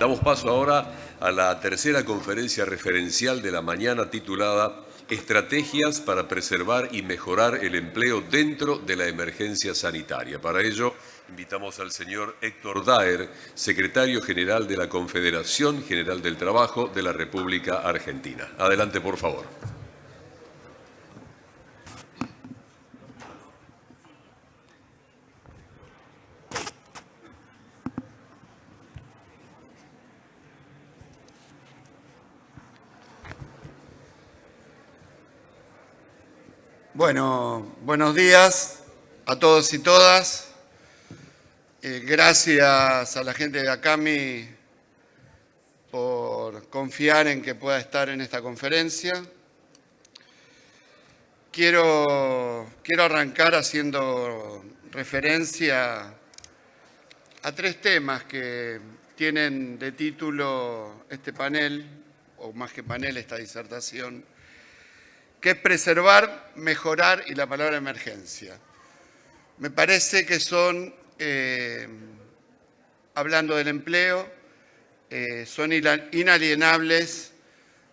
Damos paso ahora a la tercera conferencia referencial de la mañana titulada Estrategias para preservar y mejorar el empleo dentro de la emergencia sanitaria. Para ello, invitamos al señor Héctor Daer, secretario general de la Confederación General del Trabajo de la República Argentina. Adelante, por favor. Bueno, buenos días a todos y todas. Gracias a la gente de ACAMI por confiar en que pueda estar en esta conferencia. Quiero arrancar haciendo referencia a tres temas que tienen de título este panel, o más que panel, esta disertación, que es preservar, mejorar y la palabra emergencia. Me parece que son, hablando del empleo, son inalienables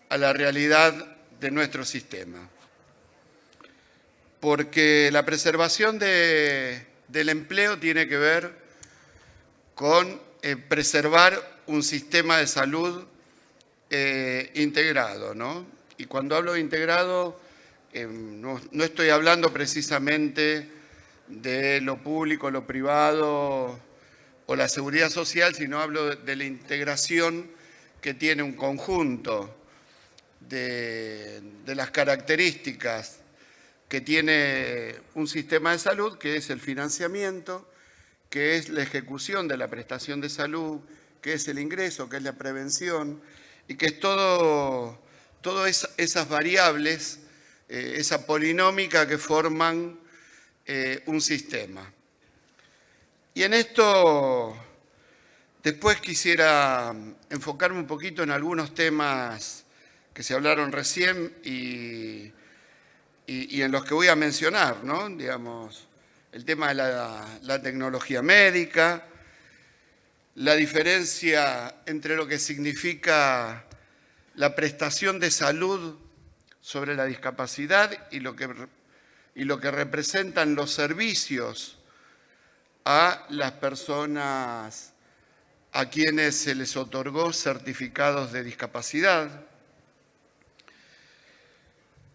a la realidad de nuestro sistema. Porque la preservación del empleo tiene que ver con preservar un sistema de salud integrado, ¿no? Y cuando hablo de integrado, no estoy hablando precisamente de lo público, lo privado o la seguridad social, sino hablo de la integración que tiene un conjunto de las características que tiene un sistema de salud, que es el financiamiento, que es la ejecución de la prestación de salud, que es el ingreso, que es la prevención, y que es todas esas variables, esa polinómica que forman un sistema. Y en esto, después quisiera enfocarme un poquito en algunos temas que se hablaron recién y en los que voy a mencionar, ¿no? Digamos, el tema de la tecnología médica, la diferencia entre lo que significa la prestación de salud sobre la discapacidad y lo que representan los servicios a las personas a quienes se les otorgó certificados de discapacidad.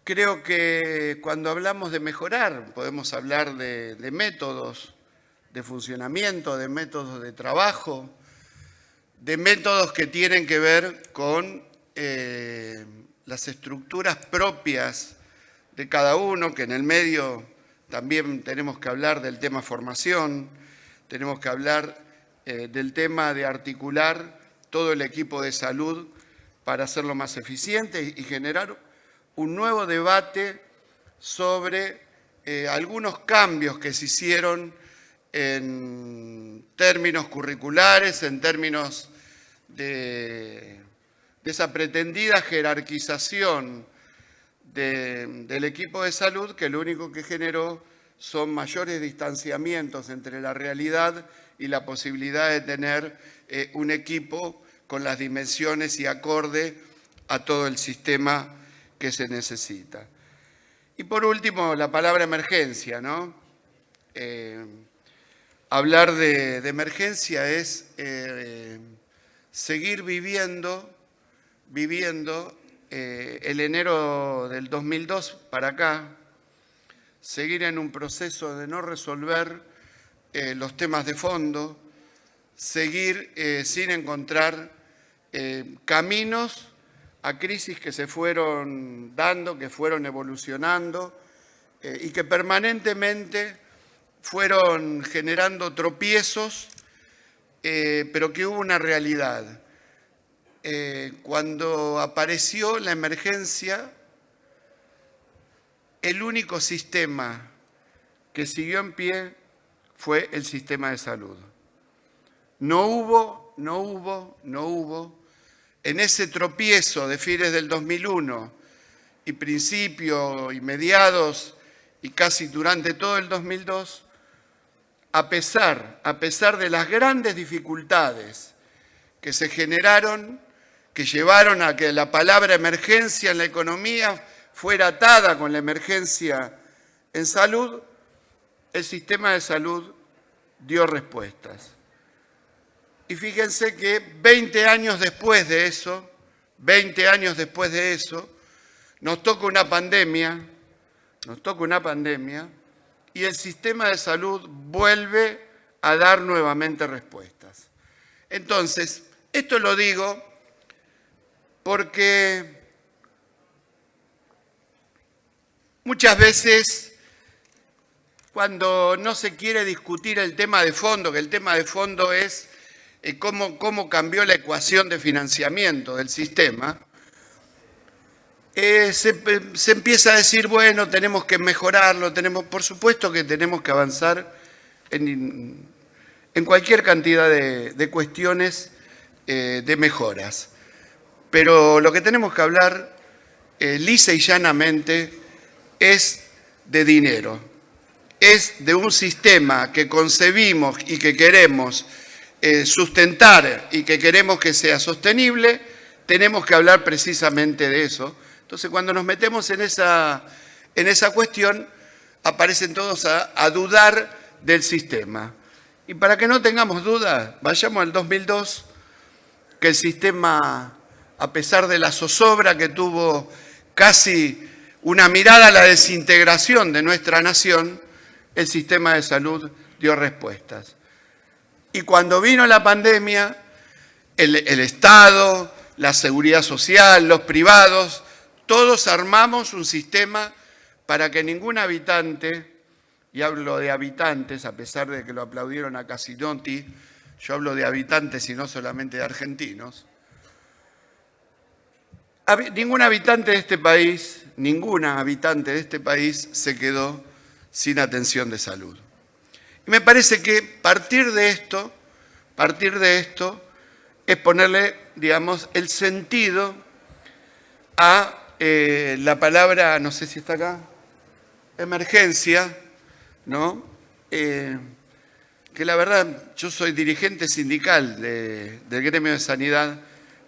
Creo que cuando hablamos de mejorar, podemos hablar de métodos de funcionamiento, de métodos de trabajo, de métodos que tienen que ver con las estructuras propias de cada uno, que en el medio también tenemos que hablar del tema formación, tenemos que hablar del tema de articular todo el equipo de salud para hacerlo más eficiente y generar un nuevo debate sobre algunos cambios que se hicieron en términos curriculares, en términos de esa pretendida jerarquización del equipo de salud, que lo único que generó son mayores distanciamientos entre la realidad y la posibilidad de tener un equipo con las dimensiones y acorde a todo el sistema que se necesita. Y por último, la palabra emergencia, ¿no? Hablar de emergencia es seguir viviendo el enero del 2002 para acá, seguir en un proceso de no resolver los temas de fondo, seguir sin encontrar caminos a crisis que se fueron dando, que fueron evolucionando y que permanentemente fueron generando tropiezos, pero que hubo una realidad. Cuando apareció la emergencia, el único sistema que siguió en pie fue el sistema de salud. No hubo en ese tropiezo de fines del 2001 y principio y mediados y casi durante todo el 2002, a pesar de las grandes dificultades que se generaron, que llevaron a que la palabra emergencia en la economía fuera atada con la emergencia en salud, el sistema de salud dio respuestas. Y fíjense que 20 años después de eso, nos toca una pandemia y el sistema de salud vuelve a dar nuevamente respuestas. Entonces, esto lo digo porque muchas veces cuando no se quiere discutir el tema de fondo, que el tema de fondo es cómo cambió la ecuación de financiamiento del sistema, se empieza a decir, bueno, tenemos que mejorarlo, por supuesto que tenemos que avanzar en cualquier cantidad de cuestiones de mejoras. Pero lo que tenemos que hablar lisa y llanamente es de dinero, es de un sistema que concebimos y que queremos sustentar y que queremos que sea sostenible, tenemos que hablar precisamente de eso. Entonces, cuando nos metemos en esa cuestión, aparecen todos a dudar del sistema. Y para que no tengamos dudas, vayamos al 2002, que el sistema, a pesar de la zozobra que tuvo casi una mirada a la desintegración de nuestra nación, el sistema de salud dio respuestas. Y cuando vino la pandemia, el Estado, la seguridad social, los privados, todos armamos un sistema para que ningún habitante, y hablo de habitantes, a pesar de que lo aplaudieron a Casinotti, yo hablo de habitantes y no solamente de argentinos, ninguna habitante de este país, ninguna habitante de este país se quedó sin atención de salud. Y me parece que partir de esto es ponerle, digamos, el sentido a la palabra, no sé si está acá, emergencia, ¿no? Que la verdad, yo soy dirigente sindical del gremio de sanidad,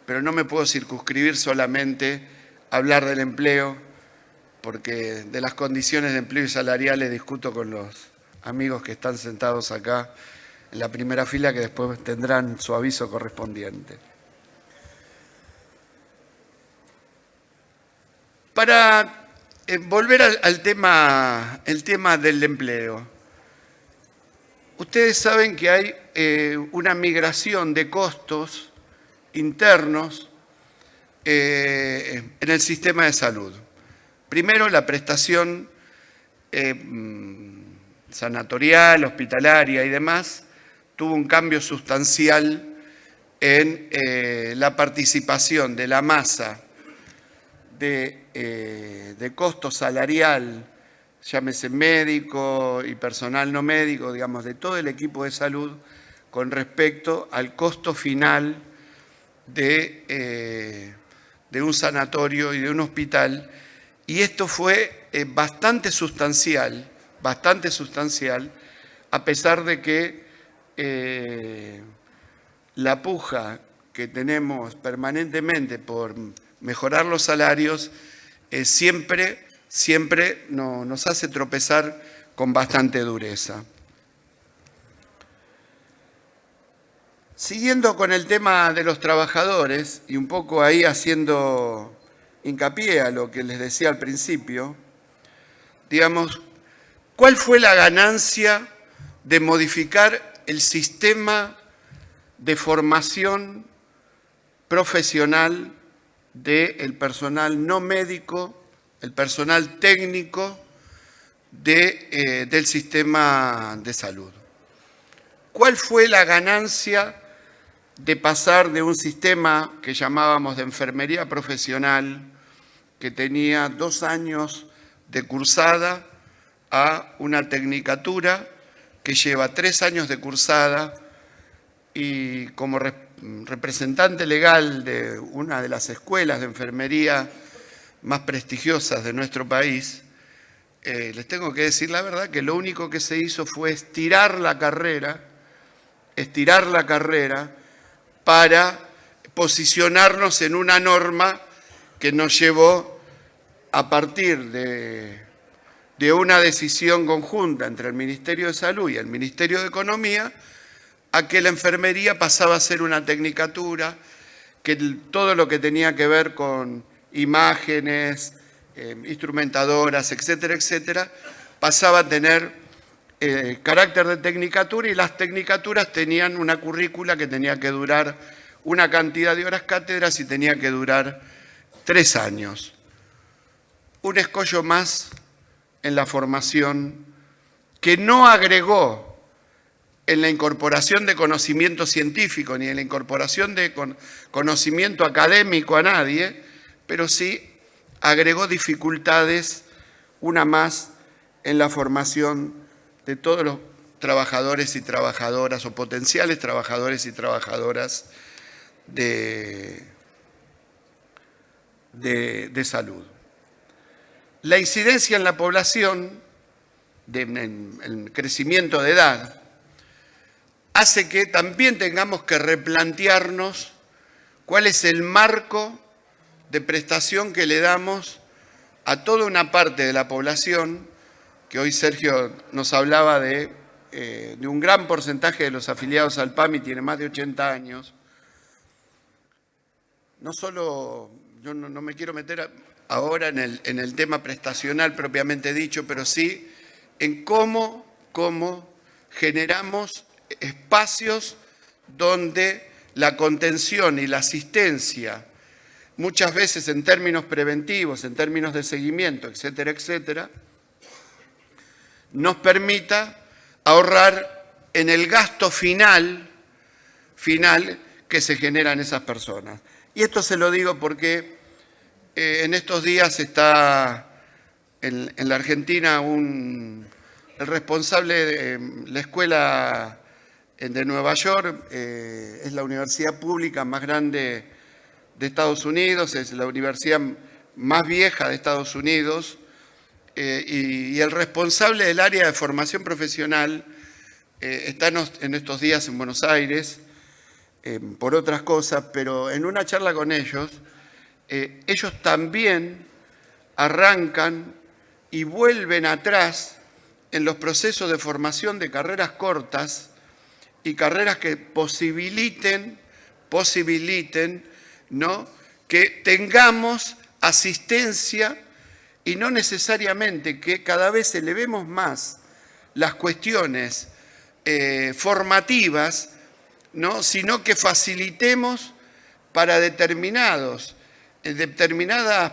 pero no me puedo circunscribir solamente a hablar del empleo, porque de las condiciones de empleo y salariales discuto con los amigos que están sentados acá en la primera fila, que después tendrán su aviso correspondiente. Para volver al tema del empleo, ustedes saben que hay una migración de costos internos en el sistema de salud. Primero, la prestación sanatorial, hospitalaria y demás tuvo un cambio sustancial en la participación de la masa de costo salarial, llámese médico y personal no médico, digamos, de todo el equipo de salud, con respecto al costo final de un sanatorio y de un hospital. Y esto fue bastante sustancial, a pesar de que la puja que tenemos permanentemente por mejorar los salarios siempre nos hace tropezar con bastante dureza. Siguiendo con el tema de los trabajadores, y un poco ahí haciendo hincapié a lo que les decía al principio, digamos, ¿cuál fue la ganancia de modificar el sistema de formación profesional del personal no médico, el personal técnico del sistema de salud? ¿Cuál fue la ganancia de pasar de un sistema que llamábamos de enfermería profesional, que tenía 2 años de cursada, a una tecnicatura que lleva 3 años de cursada? Y como representante legal de una de las escuelas de enfermería más prestigiosas de nuestro país, les tengo que decir la verdad que lo único que se hizo fue estirar la carrera para posicionarnos en una norma que nos llevó a partir de una decisión conjunta entre el Ministerio de Salud y el Ministerio de Economía a que la enfermería pasaba a ser una tecnicatura, que todo lo que tenía que ver con imágenes, instrumentadoras, etcétera, etcétera, pasaba a tener carácter de tecnicatura, y las tecnicaturas tenían una currícula que tenía que durar una cantidad de horas cátedras y tenía que durar 3 años. Un escollo más en la formación que no agregó en la incorporación de conocimiento científico ni en la incorporación de conocimiento académico a nadie, pero sí agregó dificultades, una más, en la formación de todos los trabajadores y trabajadoras o potenciales trabajadores y trabajadoras de salud. La incidencia en la población, en el crecimiento de edad, hace que también tengamos que replantearnos cuál es el marco de prestación que le damos a toda una parte de la población, que hoy Sergio nos hablaba de un gran porcentaje de los afiliados al PAMI tiene más de 80 años. No solo, yo no me quiero meter ahora en el tema prestacional propiamente dicho, pero sí en cómo generamos espacios donde la contención y la asistencia, muchas veces en términos preventivos, en términos de seguimiento, etcétera, etcétera, nos permita ahorrar en el gasto final que se genera en esas personas. Y esto se lo digo porque en estos días está en la Argentina el responsable de la escuela de Nueva York, es la universidad pública más grande de Estados Unidos, es la universidad más vieja de Estados Unidos, y el responsable del área de formación profesional está en estos días en Buenos Aires, por otras cosas, pero en una charla con ellos, ellos también arrancan y vuelven atrás en los procesos de formación de carreras cortas y carreras que posibiliten, ¿no?, que tengamos asistencia y no necesariamente que cada vez elevemos más las cuestiones formativas, ¿no?, sino que facilitemos para determinadas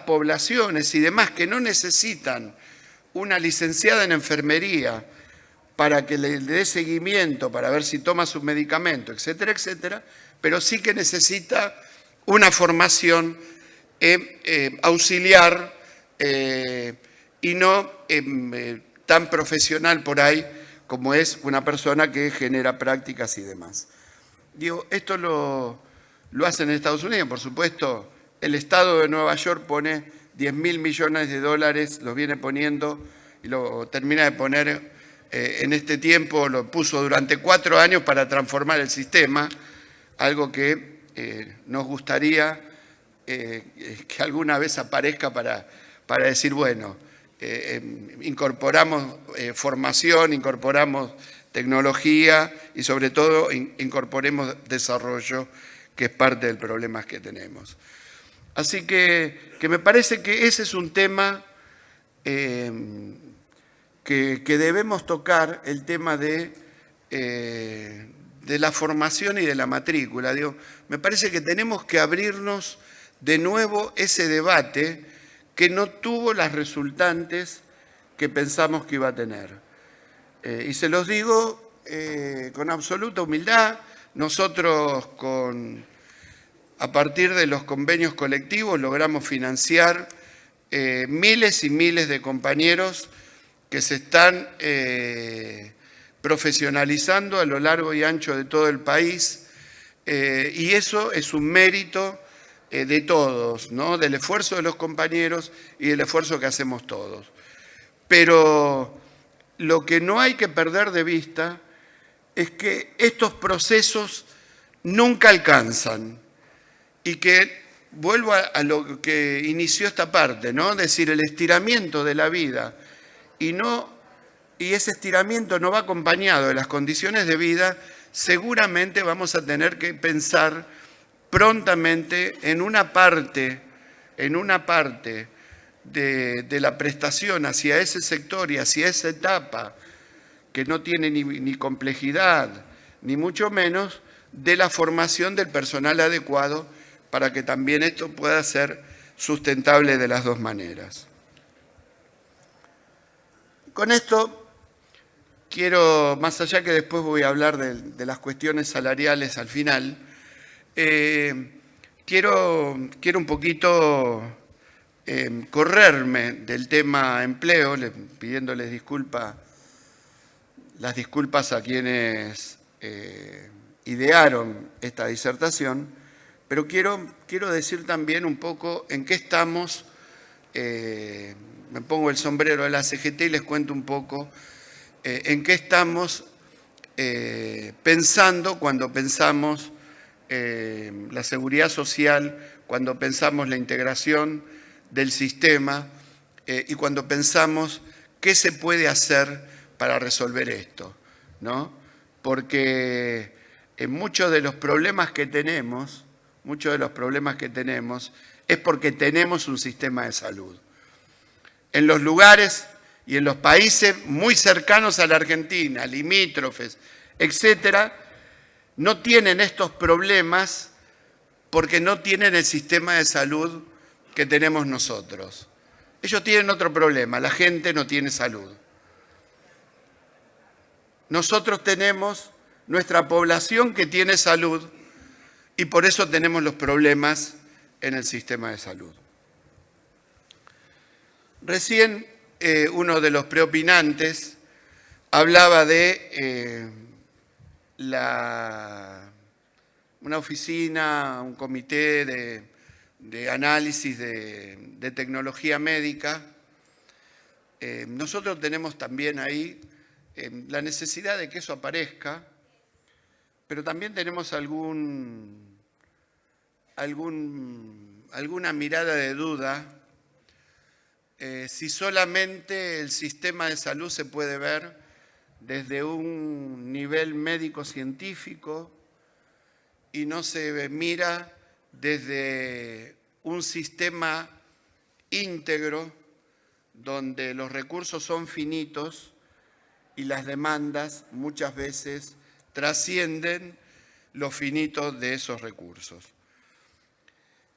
poblaciones y demás que no necesitan una licenciada en enfermería para que le dé seguimiento, para ver si toma sus medicamentos, etcétera, etcétera, pero sí que necesita una formación auxiliar y no tan profesional por ahí como es una persona que genera prácticas y demás. Digo, esto lo hacen en Estados Unidos, por supuesto. El Estado de Nueva York pone 10.000 millones de dólares, los viene poniendo y lo termina de poner en este tiempo, lo puso durante 4 años para transformar el sistema, algo que nos gustaría que alguna vez aparezca para decir, bueno, incorporamos formación, incorporamos tecnología y sobre todo incorporemos desarrollo, que es parte del problema que tenemos. Así que me parece que ese es un tema que debemos tocar, el tema de la formación y de la matrícula. Digo, me parece que tenemos que abrirnos de nuevo ese debate que no tuvo las resultantes que pensamos que iba a tener. Y se los digo con absoluta humildad, nosotros a partir de los convenios colectivos logramos financiar miles y miles de compañeros que se están profesionalizando a lo largo y ancho de todo el país, y eso es un mérito de todos, ¿no?, del esfuerzo de los compañeros y del esfuerzo que hacemos todos. Pero lo que no hay que perder de vista es que estos procesos nunca alcanzan. Y que vuelvo a lo que inició esta parte, ¿no? Es decir, el estiramiento de la vida y ese estiramiento no va acompañado de las condiciones de vida, seguramente vamos a tener que pensar prontamente en una parte de la prestación hacia ese sector y hacia esa etapa que no tiene ni complejidad, ni mucho menos, de la formación del personal adecuado para que también esto pueda ser sustentable de las dos maneras. Con esto quiero, más allá que después voy a hablar de las cuestiones salariales al final, quiero un poquito correrme del tema empleo, pidiéndoles las disculpas a quienes idearon esta disertación, pero quiero decir también un poco en qué estamos, me pongo el sombrero de la CGT y les cuento un poco en qué estamos pensando cuando pensamos la seguridad social, cuando pensamos la integración del sistema y cuando pensamos qué se puede hacer para resolver esto, ¿no? Porque muchos de los problemas que tenemos es porque tenemos un sistema de salud. En los lugares y en los países muy cercanos a la Argentina, limítrofes, etcétera, no tienen estos problemas porque no tienen el sistema de salud que tenemos nosotros. Ellos tienen otro problema, la gente no tiene salud. Nosotros tenemos nuestra población que tiene salud y por eso tenemos los problemas en el sistema de salud. Recién uno de los preopinantes hablaba de una oficina, un comité de análisis de tecnología médica. Nosotros tenemos también ahí la necesidad de que eso aparezca, pero también tenemos alguna mirada de duda si solamente el sistema de salud se puede ver desde un nivel médico-científico y no se mira desde un sistema íntegro donde los recursos son finitos y las demandas muchas veces trascienden los finitos de esos recursos.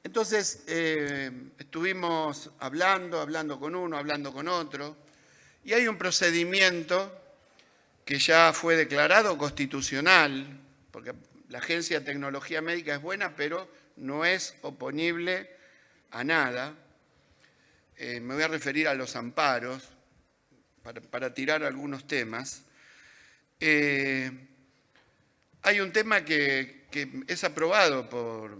Entonces, estuvimos hablando con uno, hablando con otro, y hay un procedimiento que ya fue declarado constitucional, porque la Agencia de Tecnología Médica es buena, pero no es oponible a nada. Me voy a referir a los amparos, para tirar algunos temas. Hay un tema que es aprobado por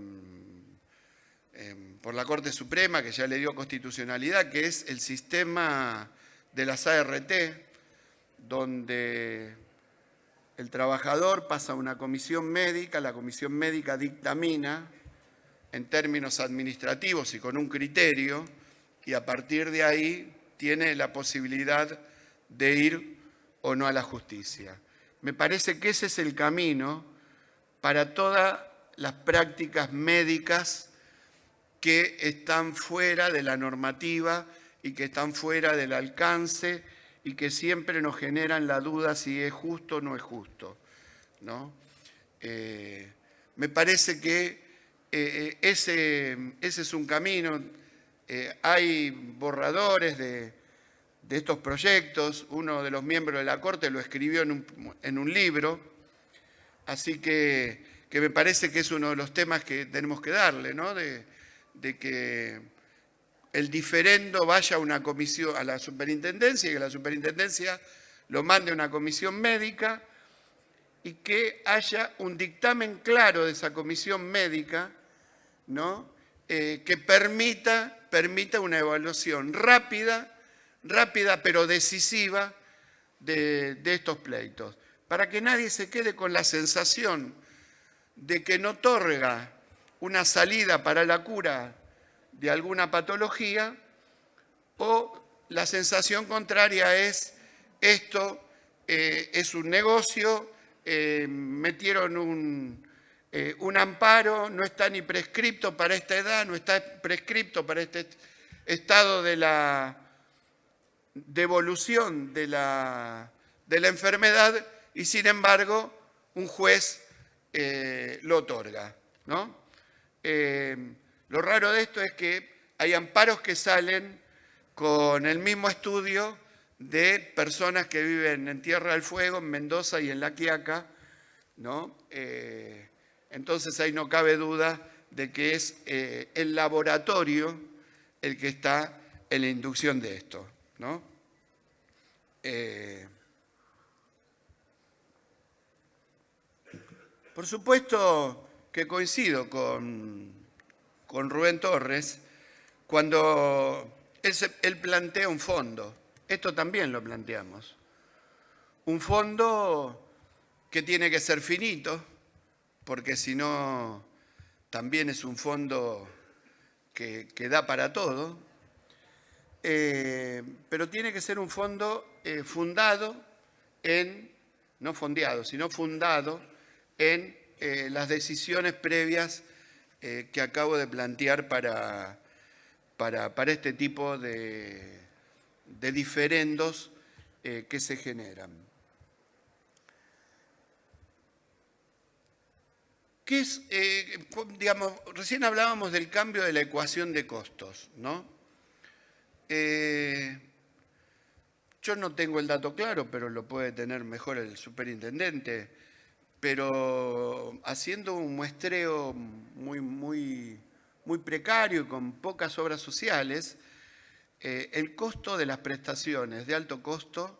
la Corte Suprema, que ya le dio constitucionalidad, que es el sistema de las ART, donde el trabajador pasa a una comisión médica, la comisión médica dictamina en términos administrativos y con un criterio, y a partir de ahí tiene la posibilidad de ir o no a la justicia. Me parece que ese es el camino para todas las prácticas médicas que están fuera de la normativa y que están fuera del alcance y que siempre nos generan la duda si es justo o no es justo, ¿no? Me parece que ese es un camino. Hay borradores de estos proyectos. Uno de los miembros de la Corte lo escribió en un libro, así que me parece que es uno de los temas que tenemos que darle, ¿no? De que el diferendo vaya a una comisión, a la superintendencia, y que la superintendencia lo mande a una comisión médica y que haya un dictamen claro de esa comisión médica, ¿no? Que permita una evaluación rápida pero decisiva de estos pleitos, para que nadie se quede con la sensación de que no otorga una salida para la cura de alguna patología, o la sensación contraria es esto es un negocio, metieron un amparo, no está ni prescripto para esta edad, no está prescripto para este estado de evolución de la enfermedad, y sin embargo un juez lo otorga, ¿no? Lo raro de esto es que hay amparos que salen con el mismo estudio de personas que viven en Tierra del Fuego, en Mendoza y en La Quiaca, ¿no? Entonces ahí no cabe duda de que es el laboratorio el que está en la inducción de esto, ¿no? Por supuesto que coincido con Rubén Torres cuando él plantea un fondo. Esto también lo planteamos. Un fondo que tiene que ser finito, porque si no, también es un fondo que da para todo, pero tiene que ser un fondo fundado en, no fondeado, sino fundado en las decisiones previas que acabo de plantear para este tipo de diferendos que se generan. ¿Qué es, digamos, recién hablábamos del cambio de la ecuación de costos, ¿no? Yo no tengo el dato claro, pero lo puede tener mejor el superintendente, pero haciendo un muestreo muy precario y con pocas obras sociales, el costo de las prestaciones de alto costo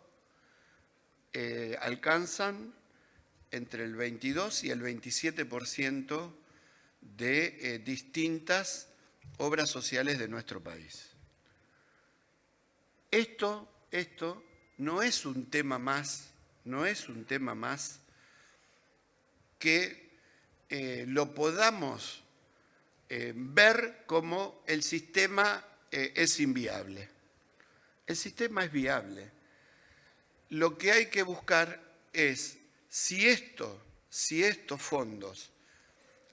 alcanzan entre el 22 y el 27% de distintas obras sociales de nuestro país. Esto no es un tema más, que lo podamos ver como el sistema es inviable. El sistema es viable. Lo que hay que buscar es si estos fondos,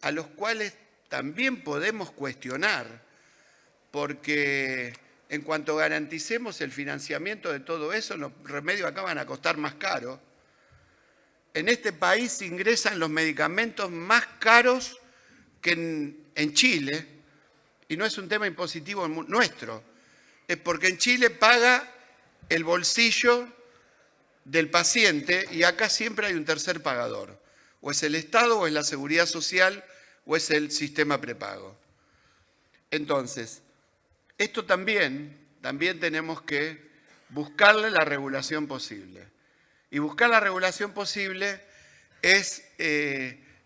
a los cuales también podemos cuestionar, porque en cuanto garanticemos el financiamiento de todo eso, los remedios acá van a costar más caro. En este país ingresan los medicamentos más caros que en Chile, y no es un tema impositivo nuestro, es porque en Chile paga el bolsillo del paciente y acá siempre hay un tercer pagador, o es el Estado, o es la Seguridad Social, o es el sistema prepago. Entonces, esto también tenemos que buscarle la regulación posible. Y buscar la regulación posible es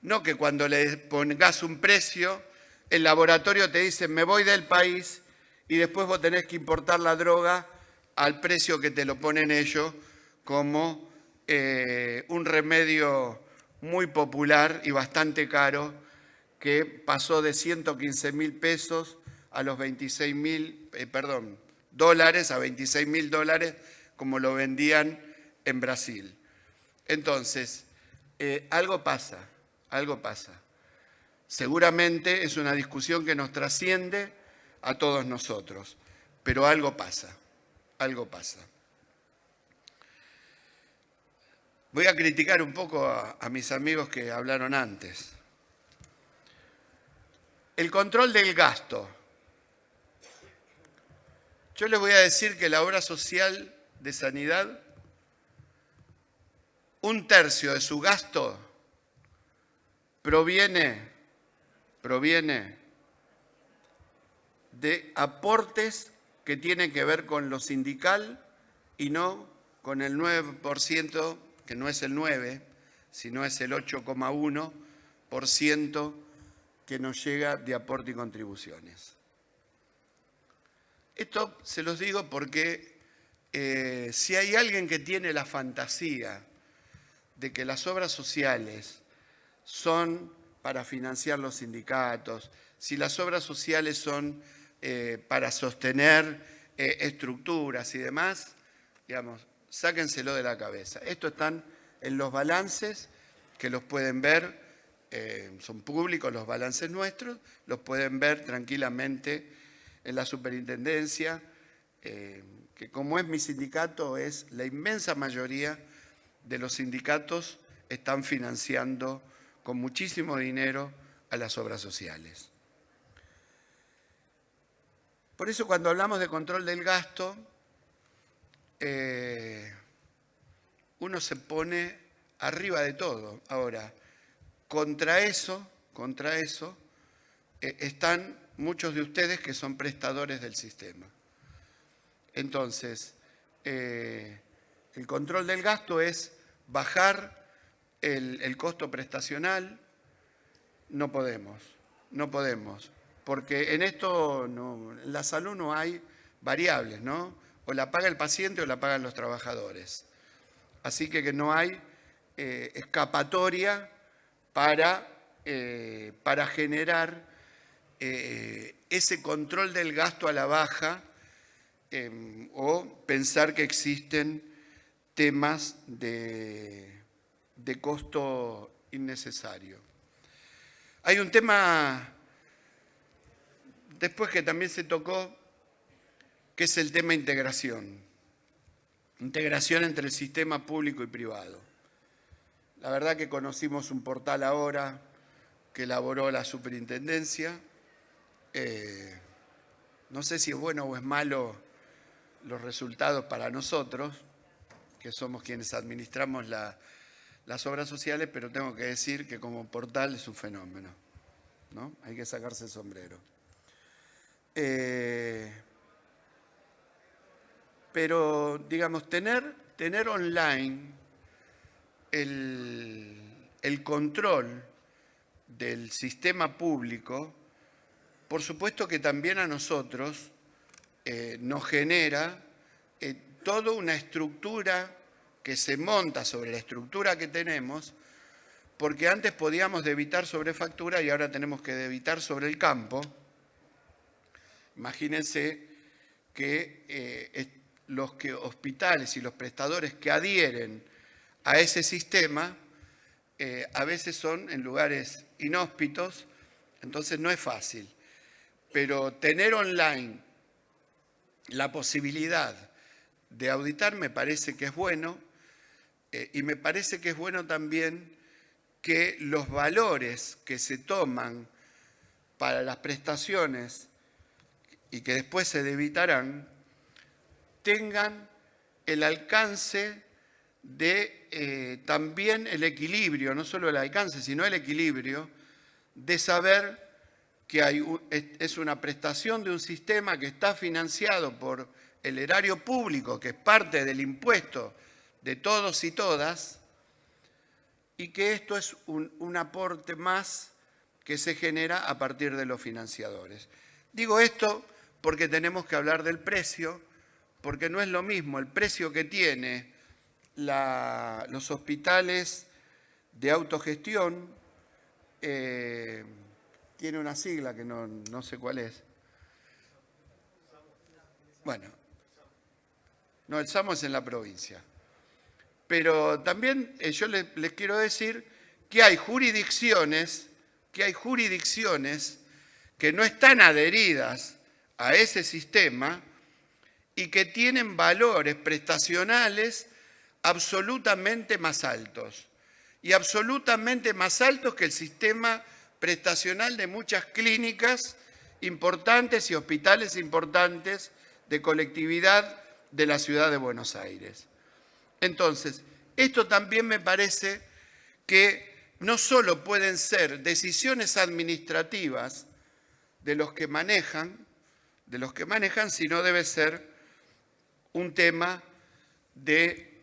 no que cuando le pongas un precio, el laboratorio te dice me voy del país y después vos tenés que importar la droga al precio que te lo ponen ellos como un remedio muy popular y bastante caro que pasó de 115.000 pesos a los dólares a 26.000 dólares como lo vendían en Brasil. Entonces, algo pasa. Seguramente es una discusión que nos trasciende a todos nosotros, pero algo pasa. Voy a criticar un poco a mis amigos que hablaron antes. El control del gasto. Yo les voy a decir que la obra social de sanidad, 1/3 de su gasto proviene de aportes que tienen que ver con lo sindical y no con el 9%, que no es el 9%, sino es el 8,1% que nos llega de aporte y contribuciones. Esto se los digo porque si hay alguien que tiene la fantasía de que las obras sociales son para financiar los sindicatos, si las obras sociales son para sostener estructuras y demás, digamos, sáquenselo de la cabeza. Esto están en los balances, que los pueden ver, son públicos los balances nuestros, los pueden ver tranquilamente en la superintendencia, que como es mi sindicato, es la inmensa mayoría de los sindicatos están financiando con muchísimo dinero a las obras sociales. Por eso cuando hablamos de control del gasto, uno se pone arriba de todo. Ahora, contra eso están muchos de ustedes que son prestadores del sistema. Entonces, el control del gasto es bajar el costo prestacional. No podemos, porque en esto, en la salud no hay variables, ¿no? O la paga el paciente o la pagan los trabajadores. Así que no hay escapatoria para generar ese control del gasto a la baja o pensar que existen temas de costo innecesario. Hay un tema después que también se tocó, que es el tema integración. Integración entre el sistema público y privado. La verdad que conocimos un portal ahora que elaboró la superintendencia. No sé si es bueno o es malo los resultados para nosotros, que somos quienes administramos las obras sociales, pero tengo que decir que como portal es un fenómeno, ¿no? Hay que sacarse el sombrero. Pero, digamos, tener online el control del sistema público, por supuesto que también a nosotros nos genera toda una estructura que se monta sobre la estructura que tenemos, porque antes podíamos debitar sobre factura y ahora tenemos que debitar sobre el campo. Imagínense que los hospitales y los prestadores que adhieren a ese sistema a veces son en lugares inhóspitos, entonces no es fácil. Pero tener online la posibilidad de auditar me parece que es bueno, y me parece que es bueno también que los valores que se toman para las prestaciones y que después se debitarán, tengan el alcance de también el equilibrio, no solo el alcance, sino el equilibrio de saber que es una prestación de un sistema que está financiado por el erario público, que es parte del impuesto de todos y todas, y que esto es un aporte más que se genera a partir de los financiadores. Digo esto porque tenemos que hablar del precio, porque no es lo mismo el precio que tiene los hospitales de autogestión, tiene una sigla que no sé cuál es. Bueno, no, el SAMO es en la provincia. Pero también yo les quiero decir que hay jurisdicciones que no están adheridas a ese sistema y que tienen valores prestacionales absolutamente más altos. Y absolutamente más altos que el sistema prestacional de muchas clínicas importantes y hospitales importantes de colectividad de la ciudad de Buenos Aires. Entonces, esto también me parece que no solo pueden ser decisiones administrativas de los que manejan, sino debe ser un tema de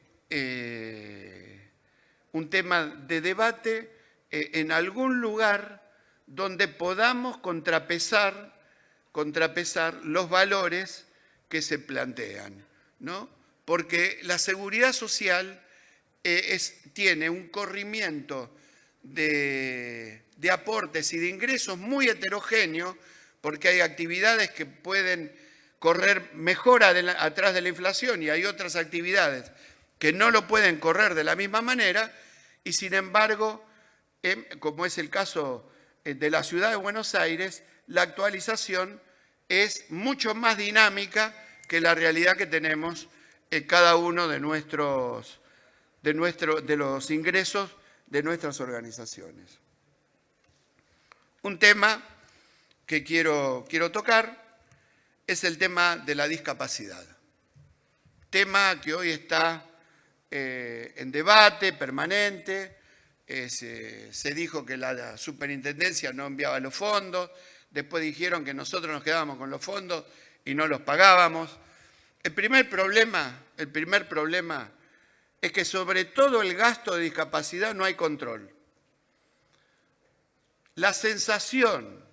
debate en algún lugar donde podamos contrapesar los valores que se plantean, ¿no? Porque la seguridad social tiene un corrimiento de aportes y de ingresos muy heterogéneo, porque hay actividades que pueden correr mejor atrás de la inflación y hay otras actividades que no lo pueden correr de la misma manera, y sin embargo, como es el caso de la ciudad de Buenos Aires, la actualización es mucho más dinámica que la realidad que tenemos en cada uno de los ingresos de nuestras organizaciones. Un tema que quiero tocar es el tema de la discapacidad. Tema que hoy está en debate permanente. Se dijo que la superintendencia no enviaba los fondos, después dijeron que nosotros nos quedábamos con los fondos y no los pagábamos. El primer problema es que sobre todo el gasto de discapacidad no hay control. La sensación,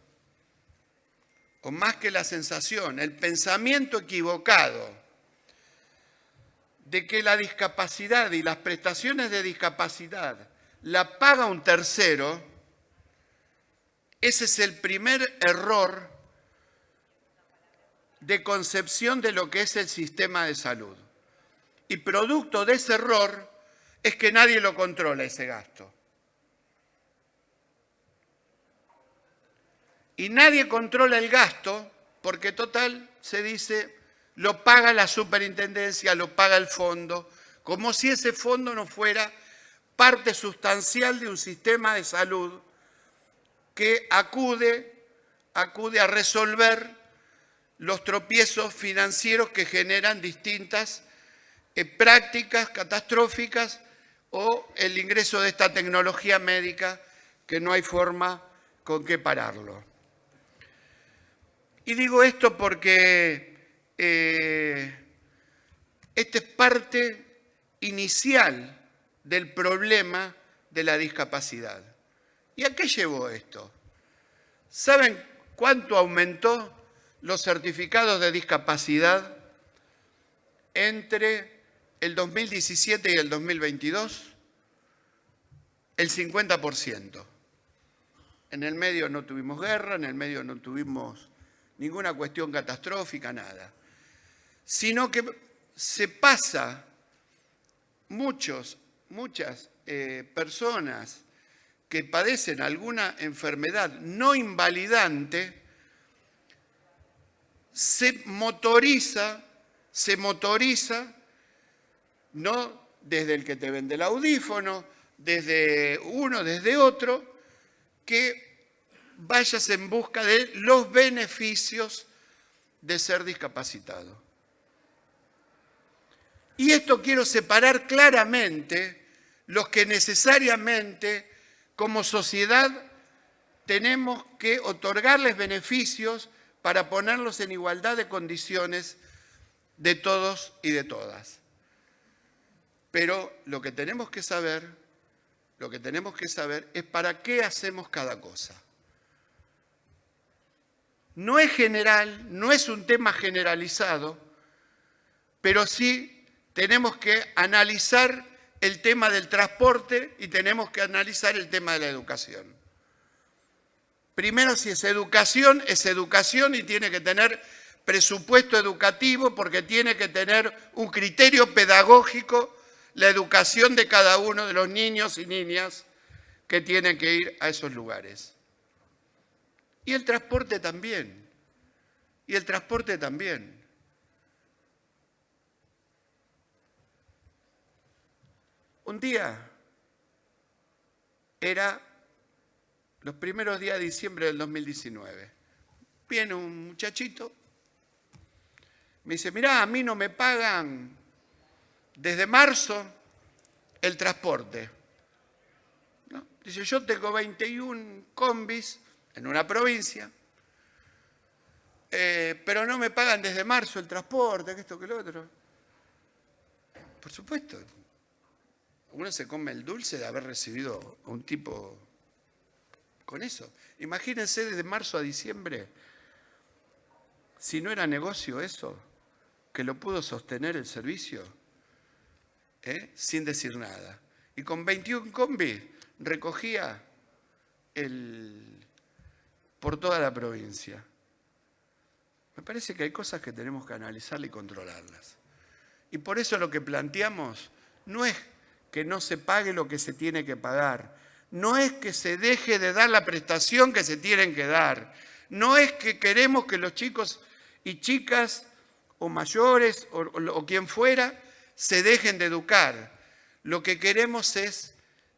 o más que la sensación, el pensamiento equivocado de que la discapacidad y las prestaciones de discapacidad la paga un tercero, ese es el primer error de concepción de lo que es el sistema de salud. Y producto de ese error es que nadie lo controla, ese gasto. Y nadie controla el gasto porque total se dice lo paga la superintendencia, lo paga el fondo, como si ese fondo no fuera parte sustancial de un sistema de salud que acude a resolver los tropiezos financieros que generan distintas prácticas catastróficas o el ingreso de esta tecnología médica que no hay forma con qué pararlo. Y digo esto porque esta es parte inicial del problema de la discapacidad. ¿Y a qué llevó esto? ¿Saben cuánto aumentó los certificados de discapacidad entre el 2017 y el 2022? El 50%. En el medio no tuvimos guerra, en el medio no tuvimos ninguna cuestión catastrófica, nada. Sino que se pasa muchas personas que padecen alguna enfermedad no invalidante, se motoriza, no desde el que te vende el audífono, desde uno, desde otro, que vayas en busca de los beneficios de ser discapacitado. Y esto quiero separar claramente los que necesariamente como sociedad tenemos que otorgarles beneficios para ponerlos en igualdad de condiciones de todos y de todas. Pero lo que tenemos que saber es para qué hacemos cada cosa. No es general, no es un tema generalizado, pero sí tenemos que analizar el tema del transporte y tenemos que analizar el tema de la educación. Primero, si es educación y tiene que tener presupuesto educativo porque tiene que tener un criterio pedagógico la educación de cada uno de los niños y niñas que tienen que ir a esos lugares. Y el transporte también. Un día, era los primeros días de diciembre del 2019, viene un muchachito, me dice, mirá, a mí no me pagan desde marzo el transporte. ¿No? Dice, yo tengo 21 combis en una provincia, pero no me pagan desde marzo el transporte, que esto, que lo otro. Por supuesto. Uno se come el dulce de haber recibido a un tipo con eso. Imagínense desde marzo a diciembre, si no era negocio eso, que lo pudo sostener el servicio, sin decir nada. Y con 21 combis recogía por toda la provincia. Me parece que hay cosas que tenemos que analizar y controlarlas. Y por eso lo que planteamos no es que no se pague lo que se tiene que pagar, no es que se deje de dar la prestación que se tienen que dar, no es que queremos que los chicos y chicas o mayores o quien fuera se dejen de educar. Lo que queremos es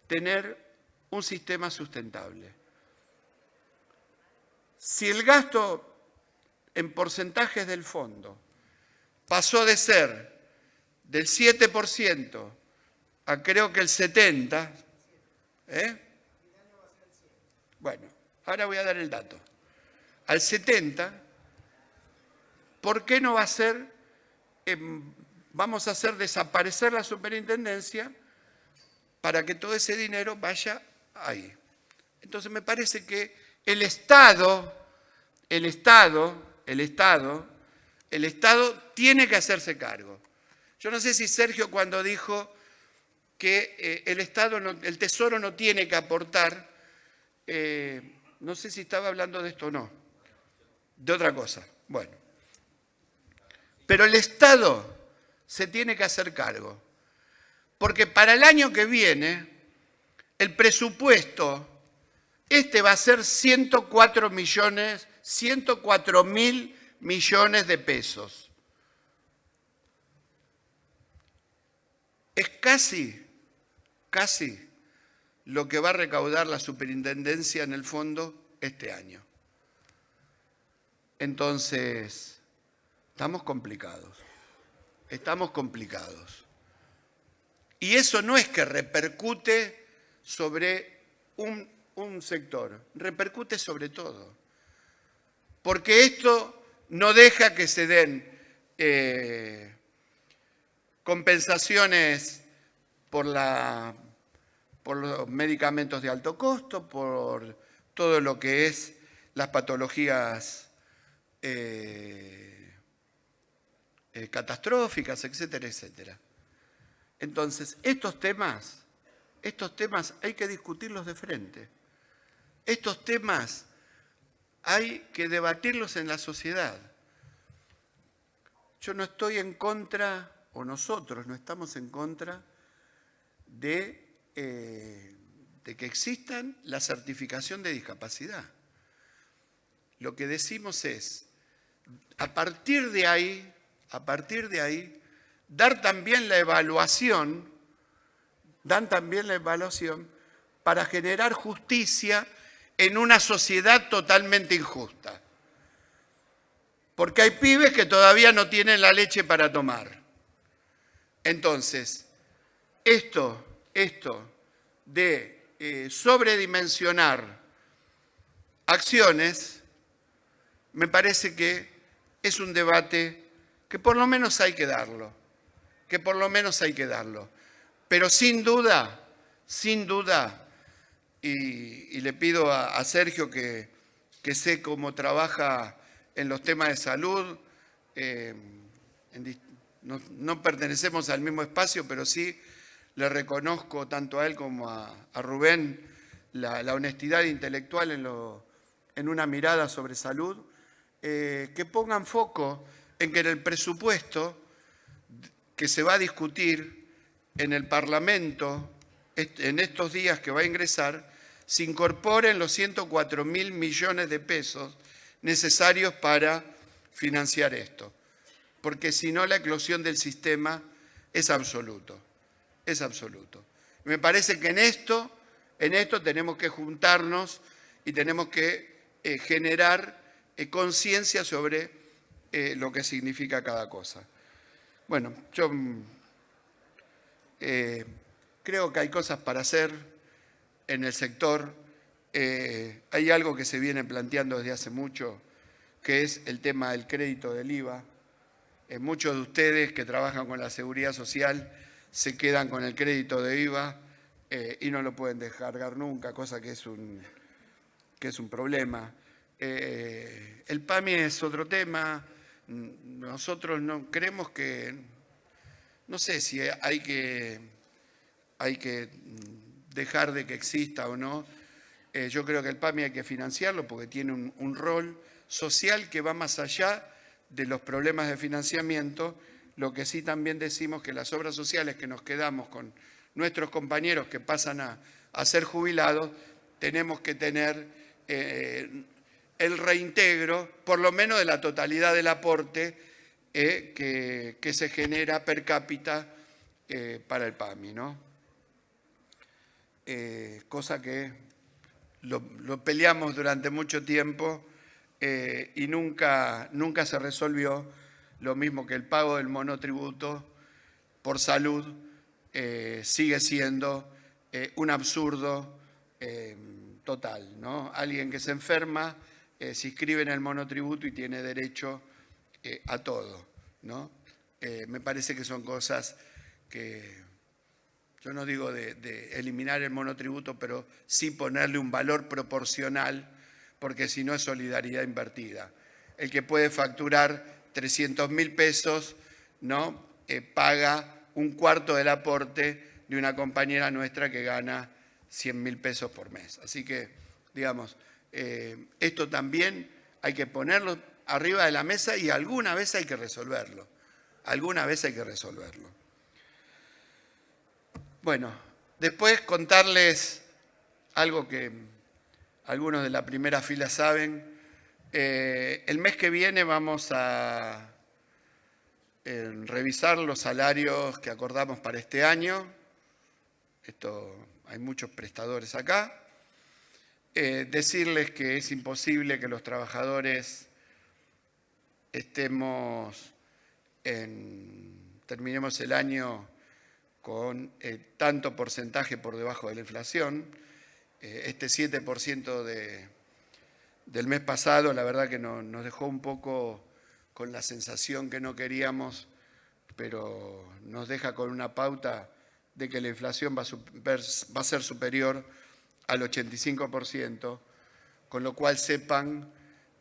tener un sistema sustentable. Si el gasto en porcentajes del fondo pasó de ser del 7% a creo que el 70%, bueno, ahora voy a dar el dato, al 70%, ¿por qué no va a ser, vamos a hacer desaparecer la superintendencia para que todo ese dinero vaya ahí? Entonces me parece que el Estado tiene que hacerse cargo. Yo no sé si Sergio cuando dijo que el Tesoro no tiene que aportar, no sé si estaba hablando de esto o no, de otra cosa. Bueno, pero el Estado se tiene que hacer cargo, porque para el año que viene el presupuesto va a ser 104.000 millones de pesos. Es casi lo que va a recaudar la superintendencia en el fondo este año. Entonces, estamos complicados. Y eso no es que repercute sobre un sector, repercute sobre todo. Porque esto no deja que se den compensaciones por los medicamentos de alto costo, por todo lo que es las patologías catastróficas, etcétera, etcétera. Entonces, estos temas hay que discutirlos de frente. Estos temas hay que debatirlos en la sociedad. Yo no estoy en contra, o nosotros no estamos en contra de que existan la certificación de discapacidad. Lo que decimos es, a partir de ahí, dar también la evaluación para generar justicia en una sociedad totalmente injusta. Porque hay pibes que todavía no tienen la leche para tomar. Entonces, esto de sobredimensionar acciones, me parece que es un debate que por lo menos hay que darlo. Pero sin duda, y le pido a Sergio que sé cómo trabaja en los temas de salud, no pertenecemos al mismo espacio, pero sí le reconozco tanto a él como a Rubén la honestidad intelectual en una mirada sobre salud, que pongan foco en que en el presupuesto que se va a discutir en el Parlamento en estos días que va a ingresar, se incorporen los 104.000 millones de pesos necesarios para financiar esto. Porque si no, la eclosión del sistema es absoluto. Me parece que en esto tenemos que juntarnos y tenemos que generar conciencia sobre lo que significa cada cosa. Bueno, yo creo que hay cosas para hacer en el sector. Hay algo que se viene planteando desde hace mucho, que es el tema del crédito del IVA. Muchos de ustedes que trabajan con la seguridad social se quedan con el crédito de IVA y no lo pueden descargar nunca, cosa que es un problema. El PAMI es otro tema. Nosotros no creemos que, no sé si hay que dejar de que exista o no, Yo creo que el PAMI hay que financiarlo porque tiene un rol social que va más allá de los problemas de financiamiento. Lo que sí también decimos que las obras sociales que nos quedamos con nuestros compañeros que pasan a ser jubilados, tenemos que tener el reintegro, por lo menos de la totalidad del aporte que se genera per cápita para el PAMI, ¿no? Cosa que lo peleamos durante mucho tiempo y nunca se resolvió, lo mismo que el pago del monotributo por salud sigue siendo un absurdo total, ¿no? Alguien que se enferma se inscribe en el monotributo y tiene derecho a todo, ¿no? Me parece que son cosas que, yo no digo de eliminar el monotributo, pero sí ponerle un valor proporcional, porque si no es solidaridad invertida. El que puede facturar 300.000 pesos, ¿no? Paga un cuarto del aporte de una compañera nuestra que gana 100.000 pesos por mes. Así que, digamos, esto también hay que ponerlo arriba de la mesa y alguna vez hay que resolverlo. Alguna vez hay que resolverlo. Bueno, después contarles algo que algunos de la primera fila saben. El mes que viene vamos a revisar los salarios que acordamos para este año. Hay muchos prestadores acá. Decirles que es imposible que los trabajadores terminemos el año con tanto porcentaje por debajo de la inflación. Este 7% del mes pasado, la verdad que nos dejó un poco con la sensación que no queríamos, pero nos deja con una pauta de que la inflación va a ser superior al 85%, con lo cual sepan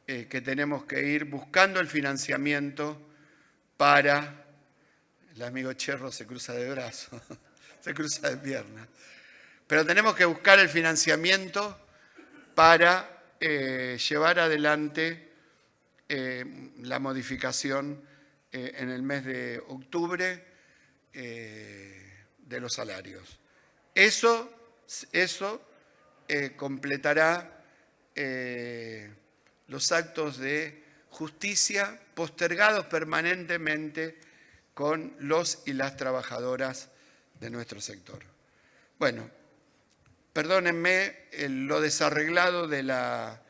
que tenemos que ir buscando el financiamiento para... El amigo Cherro se cruza de brazos, se cruza de piernas. Pero tenemos que buscar el financiamiento para llevar adelante la modificación en el mes de octubre de los salarios. Eso completará los actos de justicia postergados permanentemente con los y las trabajadoras de nuestro sector. Bueno, perdónenme lo desarreglado de la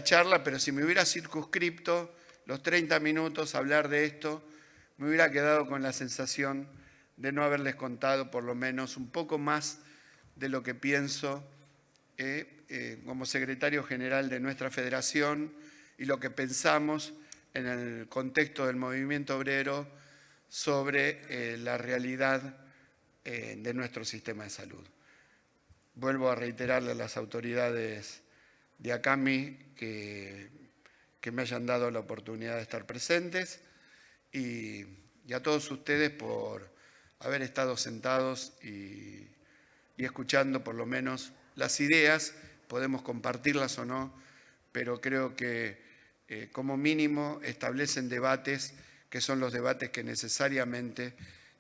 charla, pero si me hubiera circunscripto los 30 minutos a hablar de esto, me hubiera quedado con la sensación de no haberles contado por lo menos un poco más de lo que pienso como secretario general de nuestra federación y lo que pensamos en el contexto del movimiento obrero sobre la realidad de nuestro sistema de salud. Vuelvo a reiterarle a las autoridades de ACAMI que me hayan dado la oportunidad de estar presentes y a todos ustedes por haber estado sentados y escuchando por lo menos las ideas. Podemos compartirlas o no, pero creo que como mínimo establecen debates que son los debates que necesariamente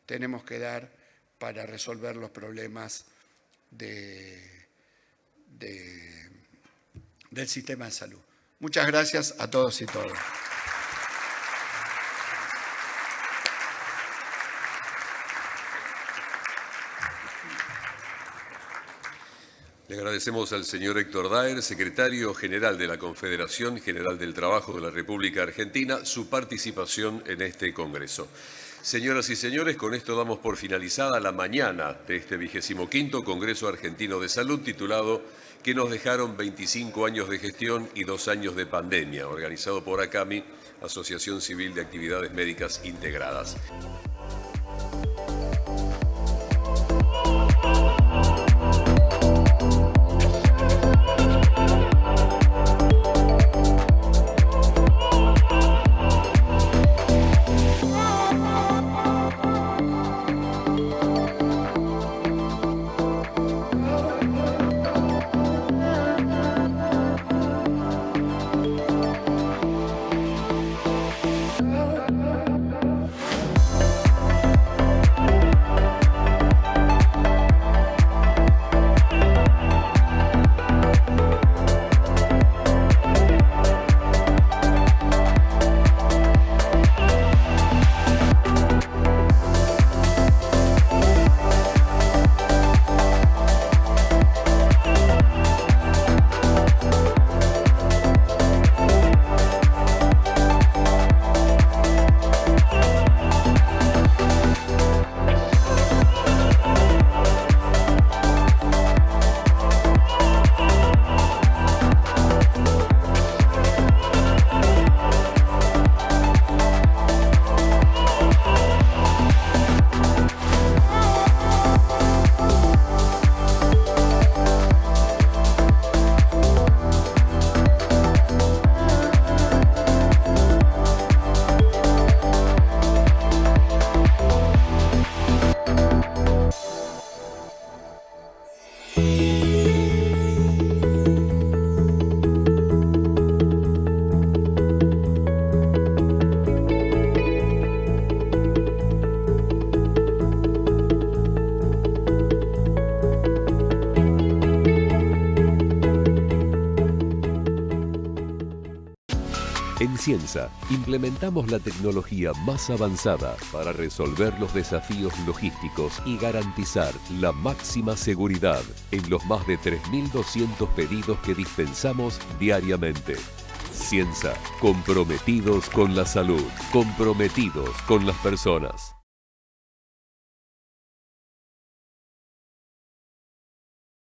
tenemos que dar para resolver los problemas del sistema de salud. Muchas gracias a todos y todas. Le agradecemos al señor Héctor Daer, secretario general de la Confederación General del Trabajo de la República Argentina, su participación en este congreso. Señoras y señores, con esto damos por finalizada la mañana de este 25º Congreso Argentino de Salud, titulado «Que nos dejaron 25 años de gestión y 2 años de pandemia», organizado por ACAMI, Asociación Civil de Actividades Médicas Integradas. En Ciensa, implementamos la tecnología más avanzada para resolver los desafíos logísticos y garantizar la máxima seguridad en los más de 3.200 pedidos que dispensamos diariamente. Ciensa, comprometidos con la salud, comprometidos con las personas.